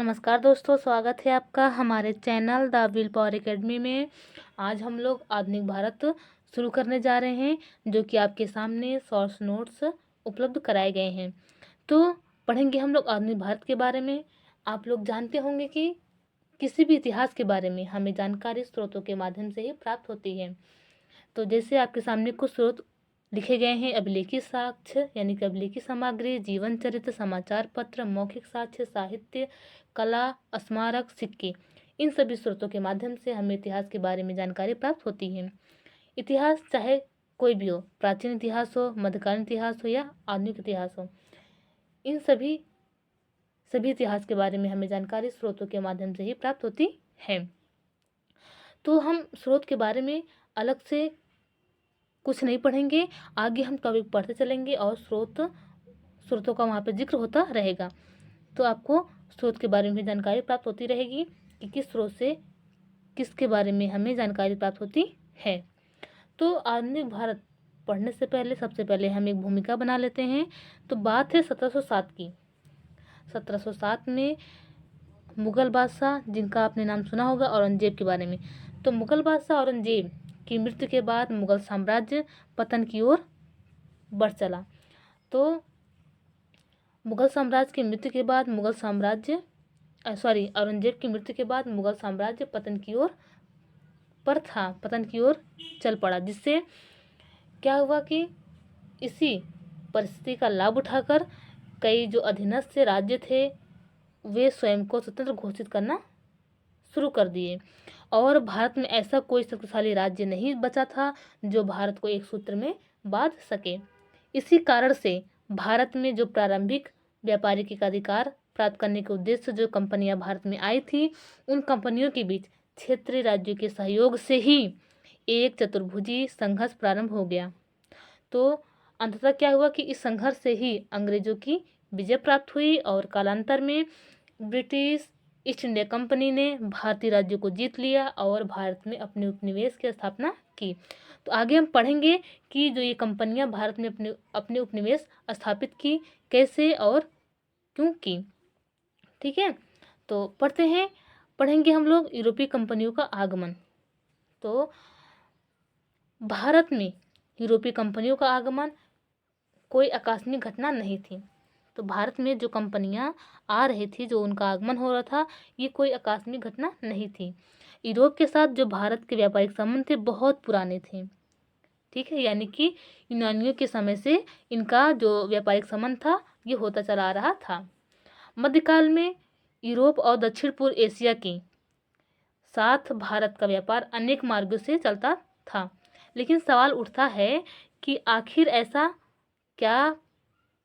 नमस्कार दोस्तों, स्वागत है आपका हमारे channel the will power academy में। आज हम लोग आधुनिक भारत शुरू करने जा रहे हैं, जो कि आपके सामने शॉर्ट्स नोट्स उपलब्ध कराए गए हैं। तो पढ़ेंगे हम लोग आधुनिक भारत के बारे में। आप लोग जानते होंगे कि किसी भी इतिहास के बारे में हमें जानकारी स्रोतों के माध्यम से ही प्राप्त होती है। तो जैसे आपके सामने कुछ स्रोत लिखे गए हैं: अभिलेखी साक्ष्य यानी कि अभिलेखी सामग्री, जीवन चरित्र, समाचार पत्र, मौखिक साक्ष्य, साहित्य, कला, स्मारक, सिक्के। इन सभी स्रोतों के माध्यम से हमें इतिहास के बारे में जानकारी प्राप्त होती है। इतिहास चाहे कोई भी हो, प्राचीन इतिहास हो, मध्यकालीन इतिहास हो या आधुनिक इतिहास हो, इन सभी इतिहास के बारे में हमें जानकारी स्रोतों के माध्यम से ही प्राप्त होती है। तो हम स्रोत के बारे में अलग से कुछ नहीं पढ़ेंगे, आगे हम टॉपिक पढ़ते चलेंगे और स्रोतों का वहाँ पे जिक्र होता रहेगा। तो आपको स्रोत के बारे में जानकारी प्राप्त होती रहेगी कि किस स्रोत से किसके बारे में हमें जानकारी प्राप्त होती है। तो आधुनिक भारत पढ़ने से पहले सबसे पहले हम एक भूमिका बना लेते हैं। तो बात है 1707 की। 1707 में मुग़ल बादशाह, जिनका आपने नाम सुना होगा, औरंगजेब के बारे में। तो मुग़ल बादशाह औरंगजेब की मृत्यु के बाद मुग़ल साम्राज्य पतन की ओर बढ़ चला। तो मुग़ल साम्राज्य की मृत्यु के बाद औरंगजेब की मृत्यु के बाद मुग़ल साम्राज्य पतन की ओर चल पड़ा, जिससे क्या हुआ कि इसी परिस्थिति का लाभ उठाकर कई जो अधीनस्थ राज्य थे वे स्वयं को स्वतंत्र घोषित करना शुरू कर दिए, और भारत में ऐसा कोई शक्तिशाली राज्य नहीं बचा था जो भारत को एक सूत्र में बांध सके। इसी कारण से भारत में जो प्रारंभिक व्यापारिक एकाधिकार प्राप्त करने के उद्देश्य से जो कंपनियां भारत में आई थी, उन कंपनियों के बीच क्षेत्रीय राज्यों के सहयोग से ही एक चतुर्भुजी संघर्ष प्रारंभ हो गया। तो अंततः क्या हुआ कि इस संघर्ष से ही अंग्रेजों की विजय प्राप्त हुई और कालांतर में ब्रिटिश ईस्ट इंडिया कंपनी ने भारतीय राज्यों को जीत लिया और भारत में अपने उपनिवेश की स्थापना की। तो आगे हम पढ़ेंगे कि जो ये कंपनियां भारत में अपने उपनिवेश स्थापित की, कैसे और क्यों की। ठीक है, तो पढ़ेंगे हम लोग यूरोपीय कंपनियों का आगमन। तो भारत में यूरोपीय कंपनियों का आगमन कोई आकस्मिक घटना नहीं थी। तो भारत में जो कंपनियां आ रही थी, जो उनका आगमन हो रहा था, ये कोई आकस्मिक घटना नहीं थी। यूरोप के साथ जो भारत के व्यापारिक संबंध थे बहुत पुराने थे। ठीक है, यानी कि यूनानियों के समय से इनका जो व्यापारिक संबंध था ये होता चला आ रहा था। मध्यकाल में यूरोप और दक्षिण पूर्व एशिया के साथ भारत का व्यापार अनेक मार्गों से चलता था, लेकिन सवाल उठता है कि आखिर ऐसा क्या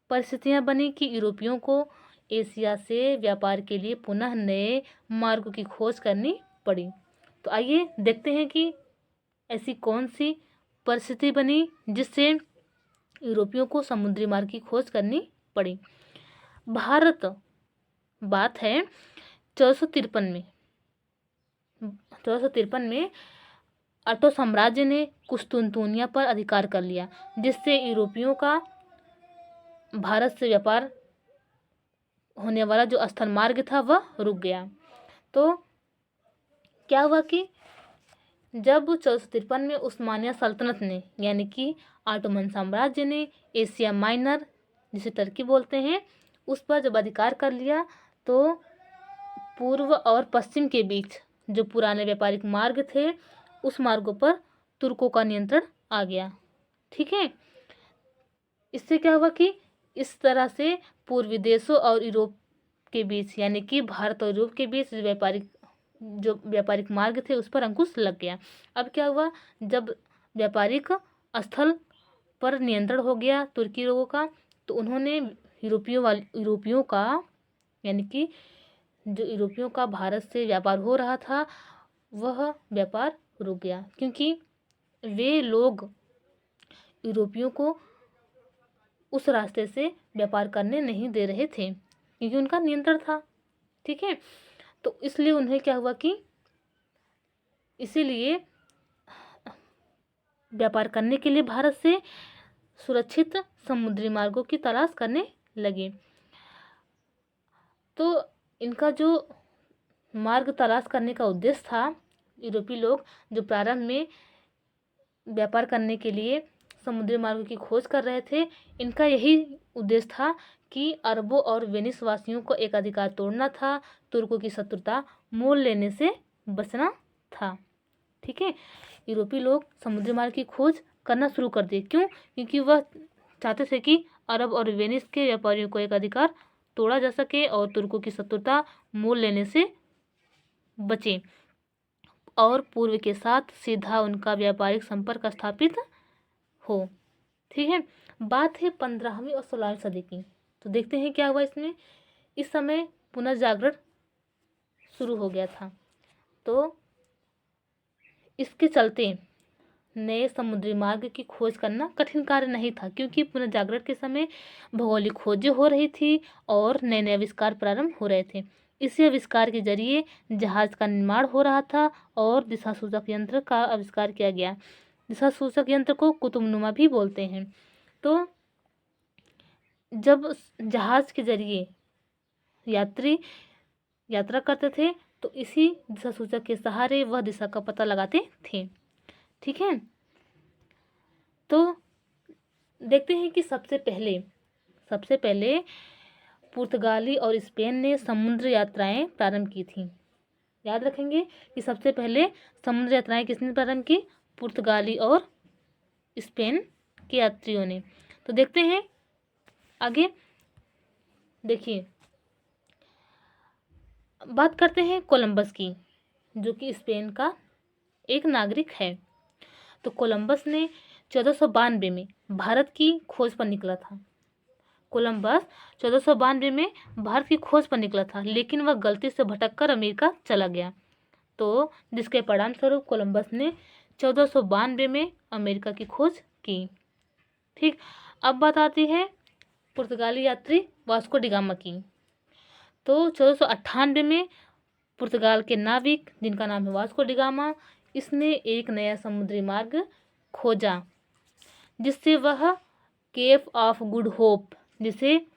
परिस्थितियां बनी कि यूरोपियों को एशिया से व्यापार के लिए पुनः नए मार्गों की खोज करनी पड़ी। तो आइए देखते हैं कि ऐसी कौन सी परिस्थिति बनी जिससे यूरोपियों को समुद्री मार्ग की खोज करनी पड़ी। बात है 1453 में ऑटो साम्राज्य ने कुस्तुनतुनिया पर अधिकार कर लिया, जिससे यूरोपियों का भारत से व्यापार होने वाला जो स्थल मार्ग था वह रुक गया। तो क्या हुआ कि जब 1453 में उस्मानिया सल्तनत ने यानी कि ऑटोमन साम्राज्य ने एशिया माइनर, जिसे टर्की बोलते हैं, उस पर जब अधिकार कर लिया, तो पूर्व और पश्चिम के बीच जो पुराने व्यापारिक मार्ग थे उस मार्गों पर तुर्कों का नियंत्रण आ गया। ठीक है, इससे क्या हुआ कि इस तरह से पूर्वी देशों और यूरोप के बीच यानी कि भारत और यूरोप के बीच जो व्यापारिक मार्ग थे उस पर अंकुश लग गया। अब क्या हुआ, जब व्यापारिक स्थल पर नियंत्रण हो गया तुर्की लोगों का, तो उन्होंने यूरोपियों का यानी कि जो यूरोपियों का भारत से व्यापार हो रहा था वह व्यापार रुक गया, क्योंकि वे लोग यूरोपियों को उस रास्ते से व्यापार करने नहीं दे रहे थे क्योंकि उनका नियंत्रण था। ठीक है, तो इसलिए उन्हें क्या हुआ कि इसीलिए व्यापार करने के लिए भारत से सुरक्षित समुद्री मार्गों की तलाश करने लगे। तो इनका जो मार्ग तलाश करने का उद्देश्य था, यूरोपीय लोग जो प्रारंभ में व्यापार करने के लिए समुद्री मार्ग की खोज कर रहे थे, इनका यही उद्देश्य था कि अरबों और वेनिस वासियों को एक अधिकार तोड़ना था, तुर्कों की शत्रुता मोल लेने से बचना था। ठीक है, यूरोपीय लोग समुद्री मार्ग की खोज करना शुरू कर दिए। क्यों? क्योंकि वह चाहते थे कि अरब और वेनिस के व्यापारियों को एक अधिकार तोड़ा जा सके और तुर्कों की शत्रुता मोल लेने से बचे और पूर्व के साथ सीधा उनका व्यापारिक संपर्क स्थापित हो। ठीक है, बात है 15वीं और 16वीं सदी की। तो देखते हैं क्या हुआ इसमें। इस समय पुनर्जागरण शुरू हो गया था, तो इसके चलते नए समुद्री मार्ग की खोज करना कठिन कार्य नहीं था, क्योंकि पुनर्जागरण के समय भौगोलिक खोजें हो रही थी और नए नए आविष्कार प्रारंभ हो रहे थे। इसी आविष्कार के जरिए जहाज का निर्माण हो रहा था और दिशा सूचक यंत्र का आविष्कार किया गया। दिशा सूचक यंत्र को कुतुबनुमा भी बोलते हैं। तो जब जहाज के जरिए यात्री यात्रा करते थे तो इसी दिशा सूचक के सहारे वह दिशा का पता लगाते थे। ठीक है, तो देखते हैं कि सबसे पहले पुर्तगाली और स्पेन ने समुद्र यात्राएं प्रारंभ की थी। याद रखेंगे कि सबसे पहले समुद्र यात्राएं किसने प्रारंभ की? पुर्तगाली और स्पेन के यात्रियों ने। तो देखते हैं आगे। देखिए, बात करते हैं कोलंबस की, जो कि स्पेन का एक नागरिक है। तो कोलंबस ने 1492 में भारत की खोज पर निकला था। कोलंबस 1492 में भारत की खोज पर निकला था, लेकिन वह गलती से भटककर अमेरिका चला गया। तो जिसके परिणाम स्वरूप कोलंबस ने 1492 में अमेरिका की खोज की। ठीक, अब बात आती है पुर्तगाली यात्री वास्को डी गामा की। तो 1498 में पुर्तगाल के नाविक, जिनका नाम है वास्को डी गामा, इसने एक नया समुद्री मार्ग खोजा, जिससे वह केप ऑफ गुड होप, जिसे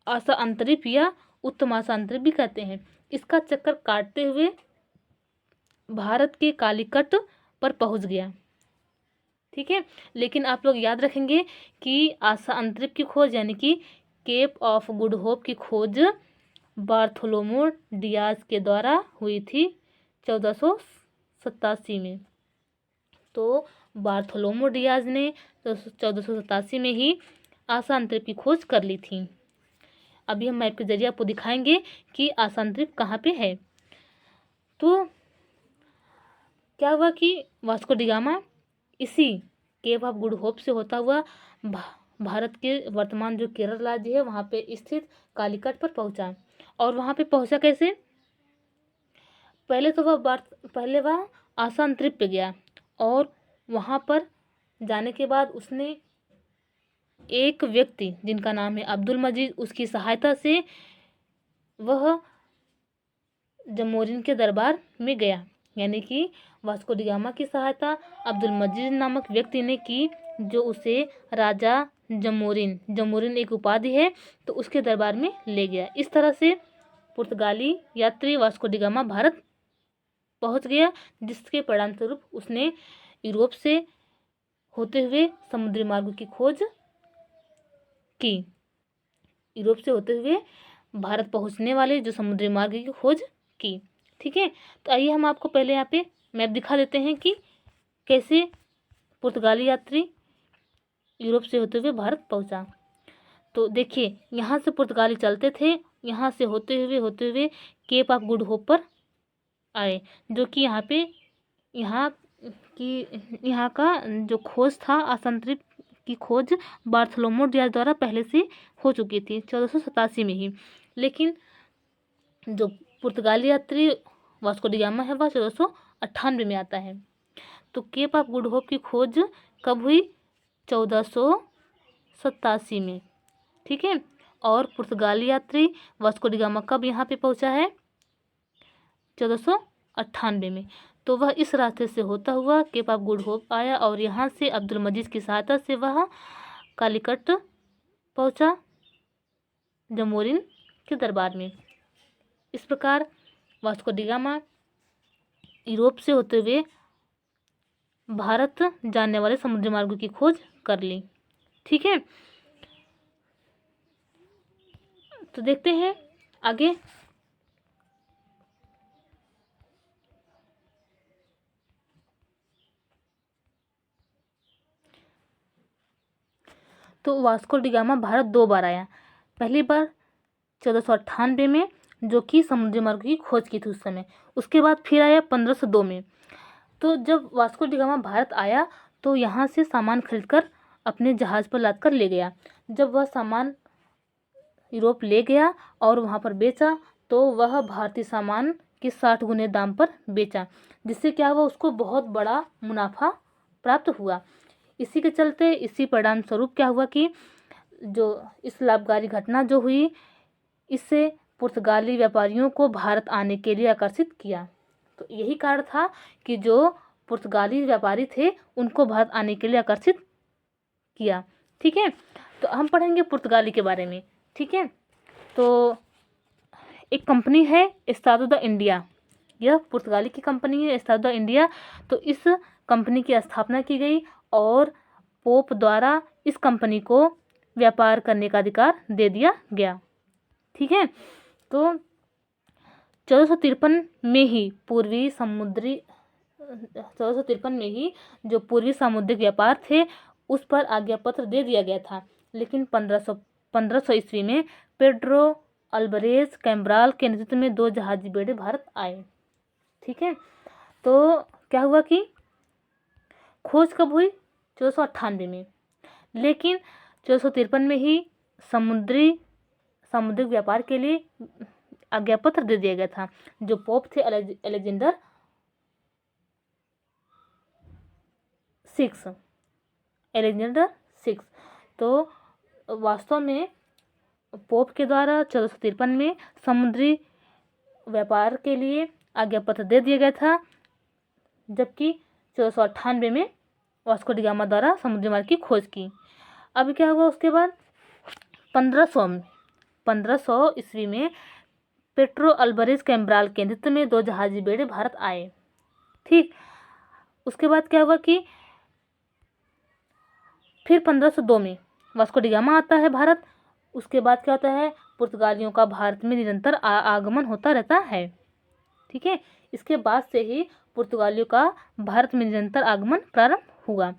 आशा अंतरिक्ष या उत्तम आशा अंतरिक्ष भी कहते हैं, इसका चक्कर काटते हुए भारत के कालीकट पर पहुंच गया। ठीक है, लेकिन आप लोग याद रखेंगे कि आशा अंतरिक्ष की खोज यानी कि केप ऑफ गुड होप की खोज बार्थोलोमो डियाज के द्वारा हुई थी 1487 में। तो बार्थोलोमो डियाज ने 1487 में ही आशा अंतरिक्ष की खोज कर ली थी। अभी हम मैप के जरिए आपको दिखाएंगे कि आशा अंतरिक्ष कहाँ पे है। तो क्या हुआ कि वास्को डी गामा इसी केप ऑफ गुड होप से होता हुआ भारत के वर्तमान जो केरल राज्य है वहाँ पे स्थित कालीकट पर पहुँचा। और वहाँ पे पहुँचा कैसे? पहले वह आशा अंतरिक्ष पे गया और वहाँ पर जाने के बाद उसने एक व्यक्ति, जिनका नाम है अब्दुल मजीद, उसकी सहायता से वह जमोरिन के दरबार में गया। यानी कि वास्को डी गामा की सहायता अब्दुल मजीद नामक व्यक्ति ने की, जो उसे राजा जमोरिन एक उपाधि है, तो उसके दरबार में ले गया। इस तरह से पुर्तगाली यात्री वास्को डी गामा भारत पहुंच गया, जिसके परिणाम स्वरूप उसने यूरोप से होते हुए समुद्री मार्ग की खोज की। यूरोप से होते हुए भारत पहुंचने वाले जो समुद्री मार्ग की खोज की। ठीक है, तो आइए हम आपको पहले यहाँ पे मैप दिखा देते हैं कि कैसे पुर्तगाली यात्री यूरोप से होते हुए भारत पहुंचा। तो देखिए, यहाँ से पुर्तगाली चलते थे, यहाँ से होते हुए केप ऑफ गुड होप पर आए, जो कि यहाँ का जो खोज था आसंतरित की खोज बार्थोलोमो डियाज द्वारा पहले से हो चुकी थी 1487 में ही। लेकिन जो पुर्तगाली यात्री वास्को डी गामा है वह 1498 में आता है। तो केप ऑफ गुड होप की खोज कब हुई? 1487 में। ठीक है, और पुर्तगाली यात्री वास्को डी गामा कब यहाँ पे पहुँचा है? 1498 में। तो वह इस रास्ते से होता हुआ केप ऑफ गुड होप आया और यहाँ से अब्दुल मजीद की सहायता से वह कालीकट पहुँचा जमोरिन के दरबार में। इस प्रकार वास्को डी गामा यूरोप से होते हुए भारत जाने वाले समुद्री मार्गों की खोज कर ली। ठीक है, तो देखते हैं आगे। तो वास्को डी गामा भारत 2 बार आया। पहली बार 1498 में, जो कि समुद्री मार्ग की खोज की थी उस समय। उसके बाद फिर आया 1502 में। तो जब वास्को डी गामा भारत आया तो यहाँ से सामान खरीदकर अपने जहाज़ पर लाद कर ले गया। जब वह सामान यूरोप ले गया और वहाँ पर बेचा तो वह भारतीय सामान के 60 गुने दाम पर बेचा, जिससे क्या हुआ, उसको बहुत बड़ा मुनाफा प्राप्त हुआ। इसी के चलते, इसी परिणाम स्वरूप क्या हुआ कि जो इस लाभकारी घटना जो हुई, इससे पुर्तगाली व्यापारियों को भारत आने के लिए आकर्षित किया। तो यही कारण था कि जो पुर्तगाली व्यापारी थे उनको भारत आने के लिए आकर्षित किया। ठीक है, तो हम पढ़ेंगे पुर्तगाली के बारे में। ठीक है, तो एक कंपनी है एस्टाडो द इंडिया, यह पुर्तगाली की कंपनी है एस्टाडो द इंडिया। तो इस कंपनी की स्थापना की गई और पोप द्वारा इस कंपनी को व्यापार करने का अधिकार दे दिया गया। ठीक है, तो 1453 में ही जो पूर्वी सामुद्रिक व्यापार थे उस पर आज्ञा पत्र दे दिया गया था। लेकिन 1500 ईस्वी में पेड्रो अल्बरेज कैम्ब्राल के नेतृत्व में 2 जहाजी बेड़े भारत आए। ठीक है, तो क्या हुआ कि खोज कब हुई, 1498 में, लेकिन 1453 में ही सामुद्रिक व्यापार के लिए आज्ञा पत्र दे दिया गया था। जो पोप थे अलेक्जेंडर 6, तो वास्तव में पोप के द्वारा 1453 में समुद्री व्यापार के लिए आज्ञा पत्र दे दिया गया था, जबकि 1498 में वास्को डी गामा द्वारा समुद्री मार्ग की खोज की। अब क्या हुआ उसके बाद 1500 ईस्वी में पेट्रो अल्बरेज कैम्ब्राल के नेतृत्व में 2 जहाजी बेड़े भारत आए। ठीक, उसके बाद क्या हुआ कि फिर 1502 में वास्को डी गामा आता है भारत। उसके बाद क्या होता है, पुर्तगालियों का भारत में निरंतर आगमन होता रहता है। ठीक है, इसके बाद से ही पुर्तगालियों का भारत में निरंतर आगमन प्रारंभ हुआ।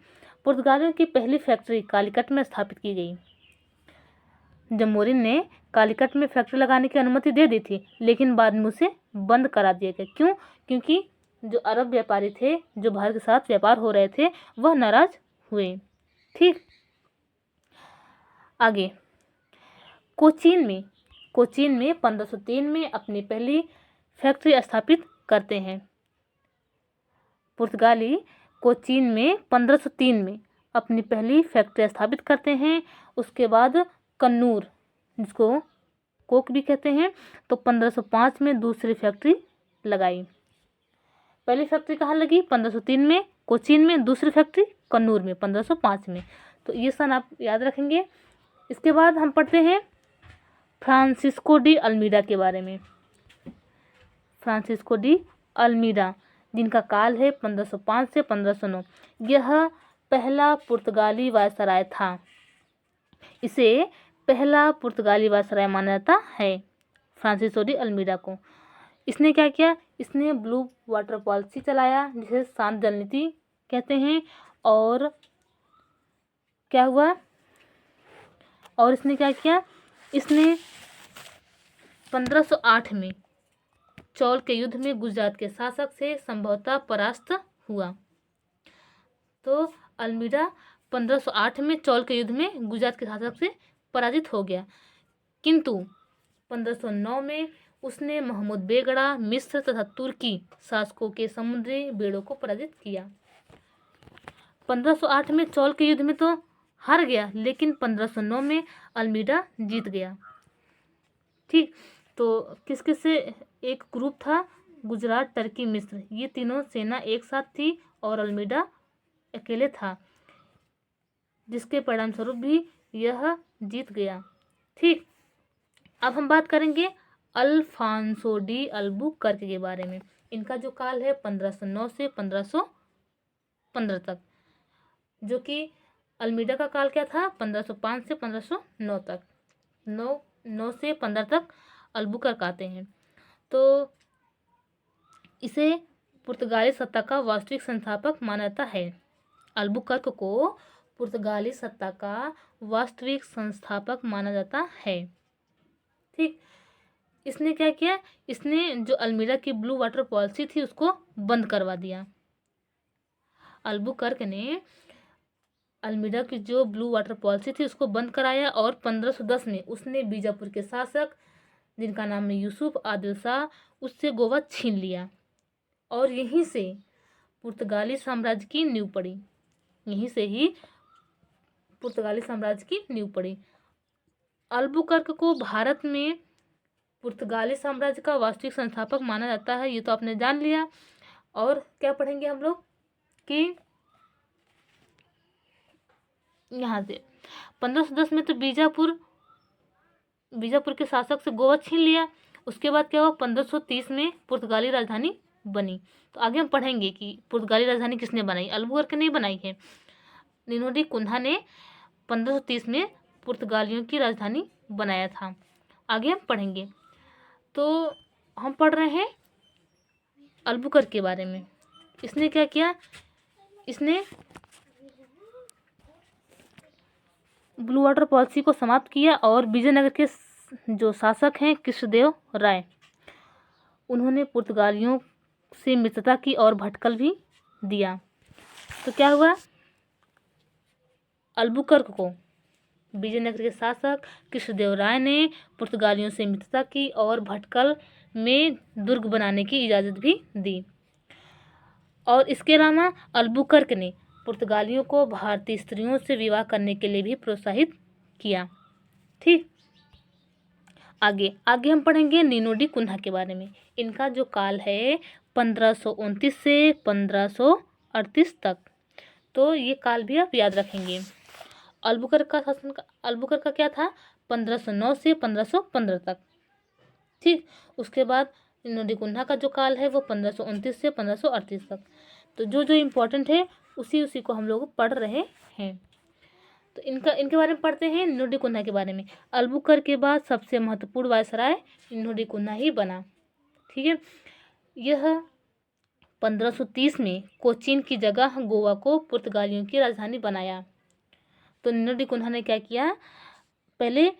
पुर्तगालियों की पहली फैक्ट्री कालीकट में स्थापित की गई। जमोरिन ने कालीकट में फैक्ट्री लगाने की अनुमति दे दी थी, लेकिन बाद में उसे बंद करा दिया गया। क्यों? क्योंकि जो अरब व्यापारी थे, जो भारत के साथ व्यापार हो रहे थे, वह नाराज हुए। ठीक, आगे कोचीन में 1503 में अपनी पहली फैक्ट्री स्थापित करते हैं। पुर्तगाली कोचीन में 1503 में अपनी पहली फैक्ट्री स्थापित करते हैं। उसके बाद कन्नूर, जिसको कोक भी कहते हैं, तो 1505 में दूसरी फैक्ट्री लगाई। पहली फैक्ट्री कहाँ लगी? 1503 में कोचीन में, दूसरी फैक्ट्री कन्नूर में 1505 में। तो ये सन आप याद रखेंगे। इसके बाद हम पढ़ते हैं फ्रांसिस्को डी अल्मीडा के बारे में। फ्रांसिस्को डी अल्मीडा, जिनका काल है 1505 से 1509। यह पहला पुर्तगाली वायसराय था। इसे पहला पुर्तगाली वायसराय माना जाता है, फ्रांसिस्को डी अल्मीडा को। इसने क्या किया? इसने ब्लू वाटर पॉलिसी चलाया, जिसे शांत जल नीति कहते हैं। और क्या हुआ, और इसने क्या किया? इसने 1508 में चौल के युद्ध में गुजरात के शासक से संभवतः परास्त हुआ। तो अल्मीडा 1508 में चौल के युद्ध में गुजरात के शासक से पराजित हो गया, किंतु 1509 में उसने महमूद बेगड़ा, मिस्र तथा तुर्की शासकों के समुद्री बेड़ों को पराजित किया। 1508 में चौल के युद्ध में तो हार गया, लेकिन 1509 में अल्मीडा जीत गया। ठीक, तो किस किस से एक ग्रुप था? गुजरात, टर्की, मिस्र, ये तीनों सेना एक साथ थी और अल्मीडा अकेले था, जिसके परिणाम स्वरूप भी यह जीत गया। ठीक, अब हम बात करेंगे अल्फांसो डी अल्बुकर्क के बारे में। इनका जो काल है 1509 से 1515 तक, जो कि अल्मीडा का काल क्या था 1505 से 1509 तक, 9 से 15 तक अल्बुकर्क आते हैं। तो इसे पुर्तगाली सत्ता का वास्तविक संस्थापक माना जाता है। अल्बुकर्क को पुर्तगाली सत्ता का वास्तविक संस्थापक माना जाता है। ठीक, इसने क्या किया, इसने जो अल्मीडा की ब्लू वाटर पॉलिसी थी उसको बंद करवा दिया। अल्बुकर्क ने अल्मीडा की जो ब्लू वाटर पॉलिसी थी उसको बंद कराया और 1510 में उसने बीजापुर के शासक, जिनका नाम है यूसुफ आदिल शाह, उससे गोवा छीन लिया और यहीं से पुर्तगाली साम्राज्य की नींव पड़ी। यहीं से ही पुर्तगाली साम्राज्य की नींव पड़ी। अल्बुकर्क को भारत में पुर्तगाली साम्राज्य का वास्तविक संस्थापक माना जाता है, ये तो आपने जान लिया। और क्या पढ़ेंगे हम लोग कि यहाँ से 1510 में तो बीजापुर के शासक से गोवा छीन लिया। उसके बाद क्या हुआ, 1530 में पुर्तगाली राजधानी बनी। तो आगे हम पढ़ेंगे कि पुर्तगाली राजधानी किसने बनाई, अल्बुकर्क ने बनाई है। नीनो डी कुन्हा ने 1530 में पुर्तगालियों की राजधानी बनाया था। आगे हम पढ़ेंगे। तो हम पढ़ रहे हैं अल्बुकर्क के बारे में। इसने क्या किया, इसने ब्लू वाटर पॉलिसी को समाप्त किया और विजयनगर के जो शासक हैं कृष्णदेव राय, उन्होंने पुर्तगालियों से मित्रता की और भटकल भी दिया। तो क्या हुआ, अल्बुकर्क को विजयनगर के शासक कृष्णदेव राय ने पुर्तगालियों से मित्रता की और भटकल में दुर्ग बनाने की इजाज़त भी दी। और इसके अलावा अल्बुकर्क ने पुर्तगालियों को भारतीय स्त्रियों से विवाह करने के लिए भी प्रोत्साहित किया। ठीक, आगे हम पढ़ेंगे नीनो डी कुन्हा के बारे में। इनका जो काल है 1529 से 1538 तक, तो ये काल भी आप याद रखेंगे। अल्बुकर्क का क्या था 1509 से 1515 तक। ठीक, उसके बाद नीनो डी कुन्हा का जो काल है वो 1529 से 1538 तक। तो जो जो इम्पोर्टेंट है उसी को हम लोग पढ़ रहे हैं। तो इनके बारे में पढ़ते हैं, नीनो डी कुन्हा के बारे में। अल्बुकर्क के बाद सबसे महत्वपूर्ण वायसराय नीनो डी कुन्हा ही बना। ठीक है, यह 1530 में कोचीन की जगह गोवा को पुर्तगालियों की राजधानी बनाया। तो नीनो डी कुन्हा ने क्या किया, पहले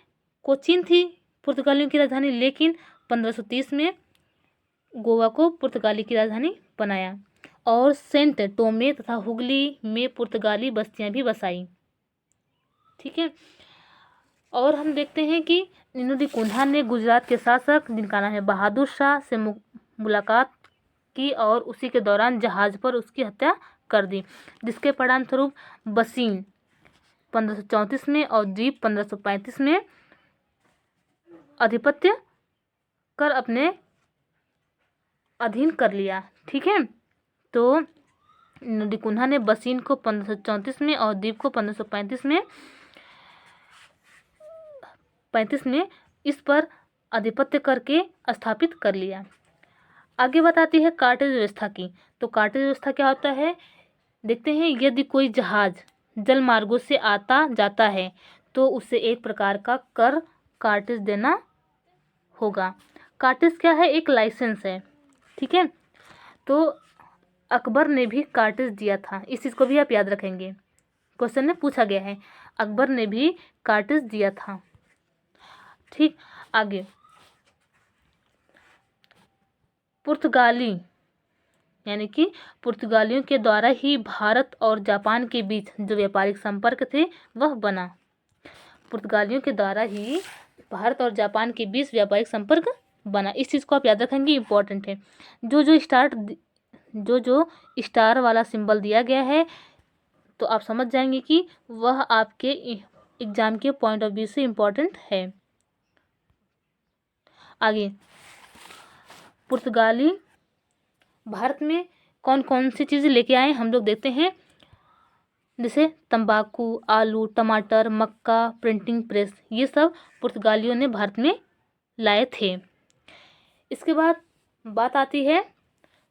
कोचीन थी पुर्तगालियों की राजधानी, लेकिन 1530 में गोवा को पुर्तगाली की राजधानी बनाया और सेंट टोमे तथा हुगली में पुर्तगाली बस्तियां भी बसाई। ठीक है, और हम देखते हैं कि नीनो डी कुन्हा ने गुजरात के शासक, जिनका नाम है बहादुर शाह, से मुलाकात की और उसी के दौरान जहाज पर उसकी हत्या कर दी, जिसके परिणामस्वरूप बसीन 1534 में और द्वीप 1535 में आधिपत्य कर अपने अधीन कर लिया। ठीक है, तो नीनो डी कुन्हा ने बसीन को 1534 में और द्वीप को 1535 में इस पर आधिपत्य करके स्थापित कर लिया। आगे बताती है कार्टेज व्यवस्था की। तो कार्टेज व्यवस्था क्या होता है, देखते हैं। यदि कोई जहाज जल मार्गों से आता जाता है तो उसे एक प्रकार का कर कार्टेज देना होगा। कार्टेज क्या है, एक लाइसेंस है। ठीक है, तो अकबर ने भी कार्टेज दिया था, इस चीज़ को भी आप याद रखेंगे, क्वेश्चन में पूछा गया है। अकबर ने भी कार्टेज दिया था। ठीक, आगे पुर्तगाली यानी कि पुर्तगालियों के द्वारा ही भारत और जापान के बीच जो व्यापारिक संपर्क थे वह बना। पुर्तगालियों के द्वारा ही भारत और जापान के बीच व्यापारिक संपर्क बना, इस चीज़ को आप याद रखेंगे, इम्पोर्टेंट है। जो स्टार वाला सिंबल दिया गया है तो आप समझ जाएंगे कि वह आपके एग्जाम के पॉइंट ऑफ व्यू से इम्पोर्टेंट है। आगे पुर्तगाली भारत में कौन कौन सी चीज़ें लेके आए हम लोग देखते हैं, जैसे तंबाकू, आलू, टमाटर, मक्का, प्रिंटिंग प्रेस, ये सब पुर्तगालियों ने भारत में लाए थे। इसके बाद बात आती है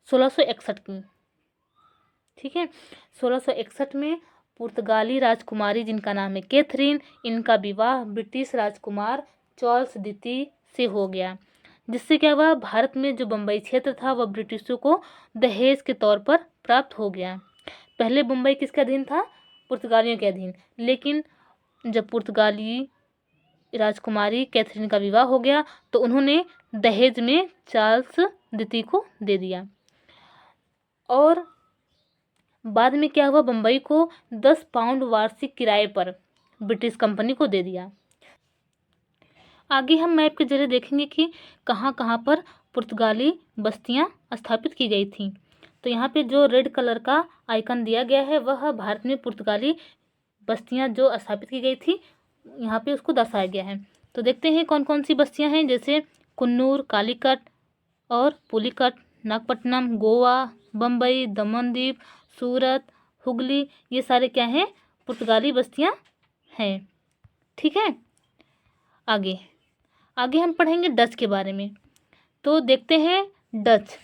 1661 की। ठीक है, 1661 में पुर्तगाली राजकुमारी जिनका नाम है कैथरीन, इनका विवाह ब्रिटिश राजकुमार चार्ल्स द्वितीय से हो गया, जिससे क्या हुआ, भारत में जो बम्बई क्षेत्र था वह ब्रिटिशों को दहेज के तौर पर प्राप्त हो गया। पहले मुंबई किसके अधीन था? पुर्तगालियों के अधीन। लेकिन जब पुर्तगाली राजकुमारी कैथरीन का विवाह हो गया तो उन्होंने दहेज में चार्ल्स द्वितीय को दे दिया। और बाद में क्या हुआ, बम्बई को 10 पाउंड वार्षिक किराए पर ब्रिटिश कंपनी को दे दिया। आगे हम मैप के जरिए देखेंगे कि कहाँ कहाँ पर पुर्तगाली बस्तियाँ स्थापित की गई थी। तो यहाँ पे जो रेड कलर का आइकन दिया गया है वह भारत में पुर्तगाली बस्तियाँ जो स्थापित की गई थी, यहाँ पे उसको दर्शाया गया है। तो देखते हैं कौन कौन सी बस्तियाँ हैं, जैसे कुन्नूर, कालीकट और पुलिकट, नागपट्टनम, गोवा, बम्बई, दमनदीप, सूरत, हुगली, ये सारे क्या हैं? पुर्तगाली बस्तियाँ हैं। ठीक है, आगे आगे हम पढ़ेंगे डच के बारे में। तो देखते हैं डच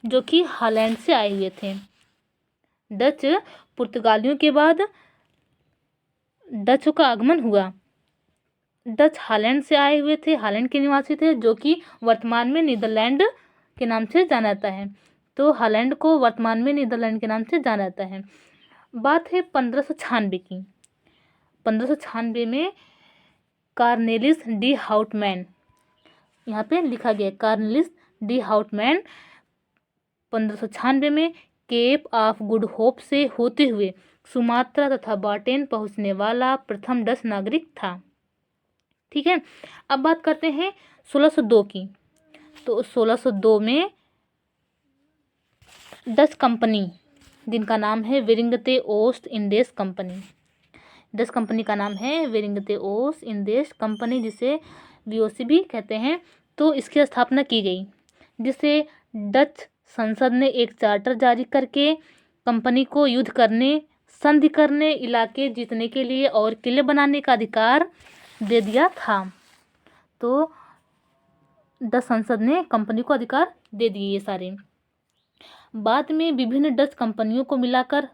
जो कि हॉलैंड से आए हुए थे। डच पुर्तगालियों के बाद डचों का आगमन हुआ। डच हॉलैंड से आए हुए थे, हॉलैंड के निवासी थे, जो कि वर्तमान में नीदरलैंड के नाम से जाना जाता है। तो हॉलैंड को वर्तमान में नीदरलैंड के नाम से जाना जाता है। बात है 1596 की। 1596 में कार्नेलिस डी हाउटमैन, यहाँ पे लिखा गया कार्नेलिस डी हाउटमैन 1596 में केप ऑफ गुड होप से होते हुए सुमात्रा तथा बाटेन पहुंचने वाला प्रथम डच नागरिक था। ठीक है, अब बात करते हैं 1602 की। तो 1602 में डच कंपनी जिनका नाम है वेरिंगते ओस्ट इंडियस कंपनी, डच कंपनी का नाम है वेरिंगते ओस्ट इंडियस कंपनी, जिसे वीओसी भी कहते हैं। तो इसकी स्थापना की गई, जिसे डच संसद ने एक चार्टर जारी करके कंपनी को युद्ध करने, संधि करने, इलाके जीतने के लिए और किले बनाने का अधिकार दे दिया था। तो डच संसद ने कंपनी को अधिकार दे दिए ये सारे। बाद में विभिन्न डच कंपनियों को मिलाकर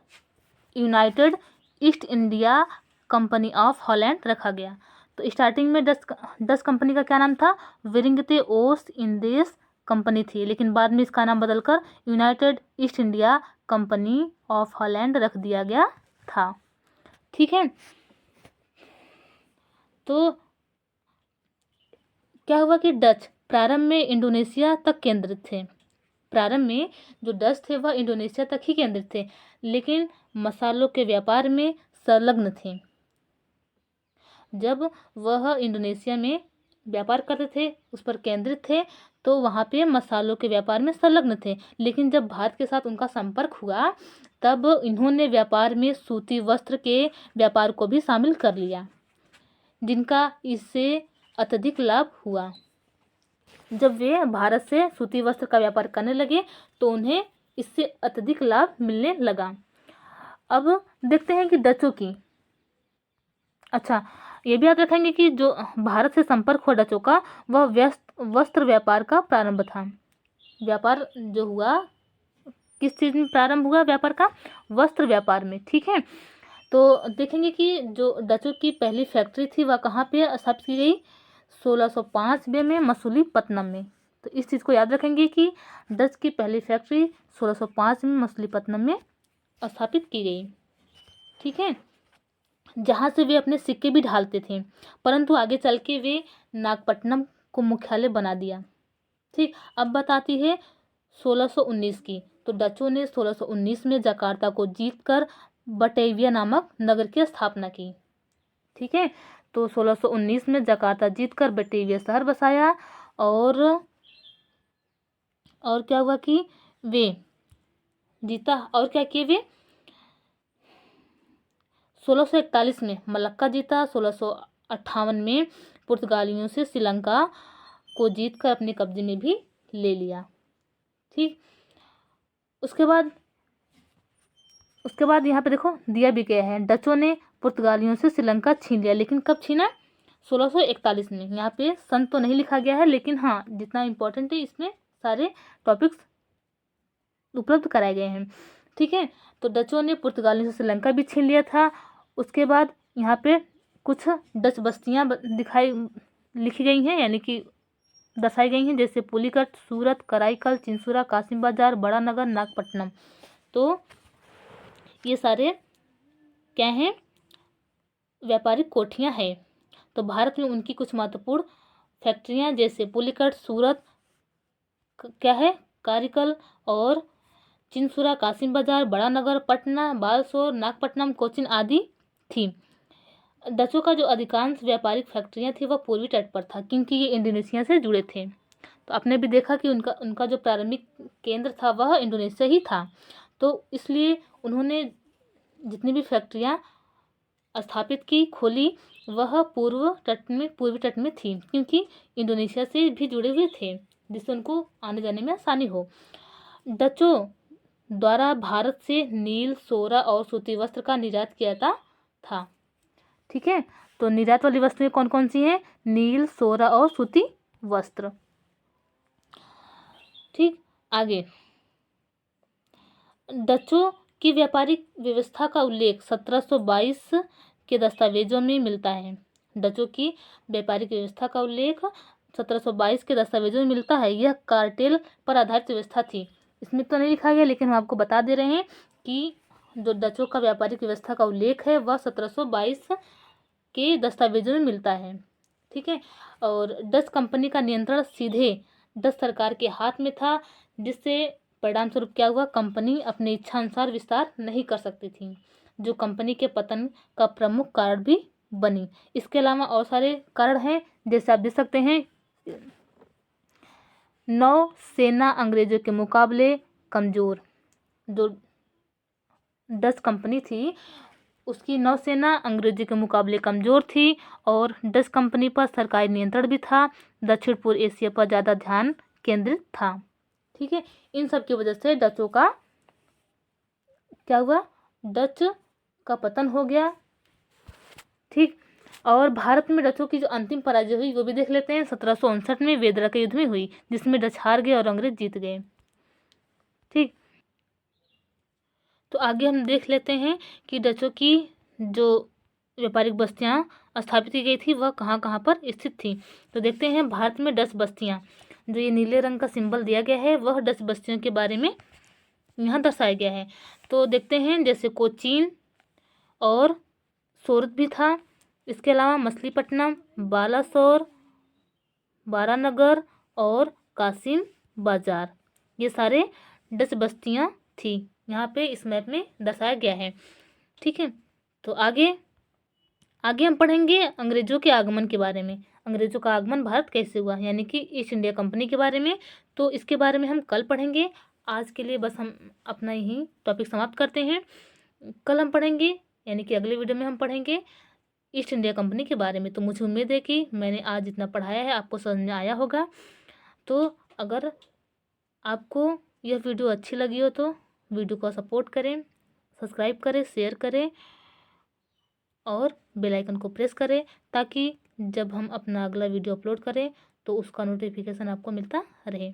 United east India company of Holland रखा गया। तो स्टार्टिंग में डच कंपनी का क्या नाम था? वेरिंगते ओस्ट इंडियस कंपनी थी, लेकिन बाद में इसका नाम बदलकर United east India company of Holland रख दिया गया था। ठीक है, तो क्या हुआ कि डच प्रारंभ में इंडोनेशिया तक केंद्रित थे। प्रारंभ में जो डच थे वह इंडोनेशिया तक ही केंद्रित थे, लेकिन मसालों के व्यापार में संलग्न थे। जब वह इंडोनेशिया में व्यापार करते थे, उस पर केंद्रित थे, तो वहाँ पे मसालों के व्यापार में संलग्न थे। लेकिन जब भारत के साथ उनका संपर्क हुआ तब इन्होंने व्यापार में सूती वस्त्र के व्यापार को भी शामिल कर लिया, जिनका इससे अत्यधिक लाभ हुआ। जब वे भारत से सूती वस्त्र का व्यापार करने लगे तो उन्हें इससे अत्यधिक लाभ मिलने लगा। अब देखते हैं कि डचों की, अच्छा ये भी याद रखेंगे कि जो भारत से संपर्क हुआ डचों का वह वस्त्र व्यापार का प्रारंभ था। व्यापार जो हुआ किस चीज़ में प्रारंभ हुआ? व्यापार का वस्त्र व्यापार में। ठीक है, तो देखेंगे कि जो डचों की पहली फैक्ट्री थी वह कहाँ पे स्थापित की गई? 1605 में मसूलीपट्टनम में। तो इस चीज़ को याद रखेंगे कि डच की पहली फैक्ट्री 1605 में मसूलीपट्टनम में स्थापित की गई। ठीक है, जहाँ से वे अपने सिक्के भी ढालते थे, परंतु आगे चल के वे नागपट्टनम को मुख्यालय बना दिया। ठीक, अब बताती है 1619 की। तो डचों ने 1619 में जकार्ता को जीतकर बटेविया नामक नगर की स्थापना की। ठीक है, तो 1619 में जकार्ता जीतकर बटेविया शहर बसाया। और क्या हुआ कि वे जीता, और क्या किए वे? 1641 में मलक्का जीता। 1658 में पुर्तगालियों से श्रीलंका को जीतकर अपने कब्जे में भी ले लिया। ठीक, उसके बाद यहाँ पे देखो दिया भी गया है, डचों ने पुर्तगालियों से श्रीलंका छीन लिया। लेकिन कब छीना? 1641 में। यहाँ पे सन तो नहीं लिखा गया है, लेकिन हाँ जितना इम्पोर्टेंट है इसमें सारे टॉपिक्स उपलब्ध कराए गए हैं। ठीक है, तो डचों ने पुर्तगालियों से श्रीलंका भी छीन लिया था। उसके बाद यहाँ पे कुछ डच बस्तियाँ दिखाई लिखी गई हैं, यानी कि दर्शाई गई हैं, जैसे पुलिकट, सूरत, कराईकल, चिंसुरा, कासिम बाजार, बड़ा नगर, नागपट्टनम। तो ये सारे क्या हैं, व्यापारिक कोठियाँ हैं। तो भारत में उनकी कुछ महत्वपूर्ण फैक्ट्रियाँ जैसे पुलिकट, सूरत, क्या है, कारिकल और चिंसुरा, कासिम बाजार, बड़ा नगर, पटना, बालसोर, नागपट्टनम, कोचीन आदि थी। डचों का जो अधिकांश व्यापारिक फैक्ट्रियाँ थी वह पूर्वी तट पर था, क्योंकि ये इंडोनेशिया से जुड़े थे। तो आपने भी देखा कि उनका जो प्रारंभिक केंद्र था वह इंडोनेशिया ही था। तो इसलिए उन्होंने जितनी भी फैक्ट्रियाँ स्थापित की, खोली, वह पूर्वी तट में थी, क्योंकि इंडोनेशिया से भी जुड़े हुए थे, जिससे उनको आने जाने में आसानी हो। डचों द्वारा भारत से नील, सोरा और सूती वस्त्र का निर्यात किया था। ठीक है, तो निर्यात वाली वस्तुएं कौन कौन सी हैं? नील, सोरा और सूती वस्त्र। ठीक, आगे डचों की व्यापारिक व्यवस्था का उल्लेख 1722 के दस्तावेजों में मिलता है। डचों की व्यापारिक व्यवस्था का उल्लेख 1722 के दस्तावेजों में मिलता है। यह कार्टेल पर आधारित व्यवस्था थी। इसमें तो नहीं लिखा गया, लेकिन हम आपको बता दे रहे हैं कि जो डचों का व्यापारिक व्यवस्था का उल्लेख है वह 1722 के दस्तावेजों में मिलता है। ठीक है, और डच कंपनी का नियंत्रण सीधे डच सरकार के हाथ में था, जिससे परिणाम स्वरूप क्या हुआ, कंपनी अपनी इच्छा अनुसार विस्तार नहीं कर सकती थी, जो कंपनी के पतन का प्रमुख कारण भी बनी। इसके अलावा और सारे कारण हैं, जैसे आप देख सकते हैं, नौसेना अंग्रेजों के मुकाबले कमजोर। जो डच कंपनी थी उसकी नौसेना अंग्रेजों के मुकाबले कमजोर थी, और डच कंपनी पर सरकारी नियंत्रण भी था। दक्षिण पूर्व एशिया पर ज़्यादा ध्यान केंद्रित था। ठीक है, इन सब की वजह से डचों का क्या हुआ, डच का पतन हो गया। ठीक, और भारत में डचों की जो अंतिम पराजय हुई वो भी देख लेते हैं। 1759 में वेदरा के युद्ध में हुई, जिसमें डच हार गए और अंग्रेज जीत गए। ठीक, तो आगे हम देख लेते हैं कि डचों की जो व्यापारिक बस्तियां स्थापित की गई थी वह कहाँ कहाँ पर स्थित थी। तो देखते हैं, भारत में डच बस्तियां, जो ये नीले रंग का सिंबल दिया गया है वह डच बस्तियों के बारे में यहाँ दर्शाया गया है। तो देखते हैं, जैसे कोचीन और सूरत भी था। इसके अलावा मछलीपट्टनम, बालासोर, बारानगर और कासिम बाजार, ये सारे डच बस्तियां थी, यहाँ पे इस मैप में दर्शाया गया है। ठीक है, तो आगे हम पढ़ेंगे अंग्रेजों के आगमन के बारे में। अंग्रेजों का आगमन भारत कैसे हुआ, यानी कि ईस्ट इंडिया कंपनी के बारे में। तो इसके बारे में हम कल पढ़ेंगे। आज के लिए बस हम अपना यही टॉपिक समाप्त करते हैं। कल हम पढ़ेंगे, यानी कि अगले वीडियो में हम पढ़ेंगे ईस्ट इंडिया कंपनी के बारे में। तो मुझे उम्मीद है कि मैंने आज जितना पढ़ाया है आपको समझ में आया होगा। तो अगर आपको यह वीडियो अच्छी लगी हो तो वीडियो को सपोर्ट करें, सब्सक्राइब करें, शेयर करें और बेल आइकन को प्रेस करें, ताकि जब हम अपना अगला वीडियो अपलोड करें तो उसका नोटिफिकेशन आपको मिलता रहे।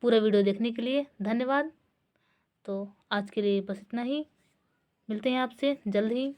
पूरा वीडियो देखने के लिए धन्यवाद। तो आज के लिए बस इतना ही, मिलते हैं आपसे जल्द ही।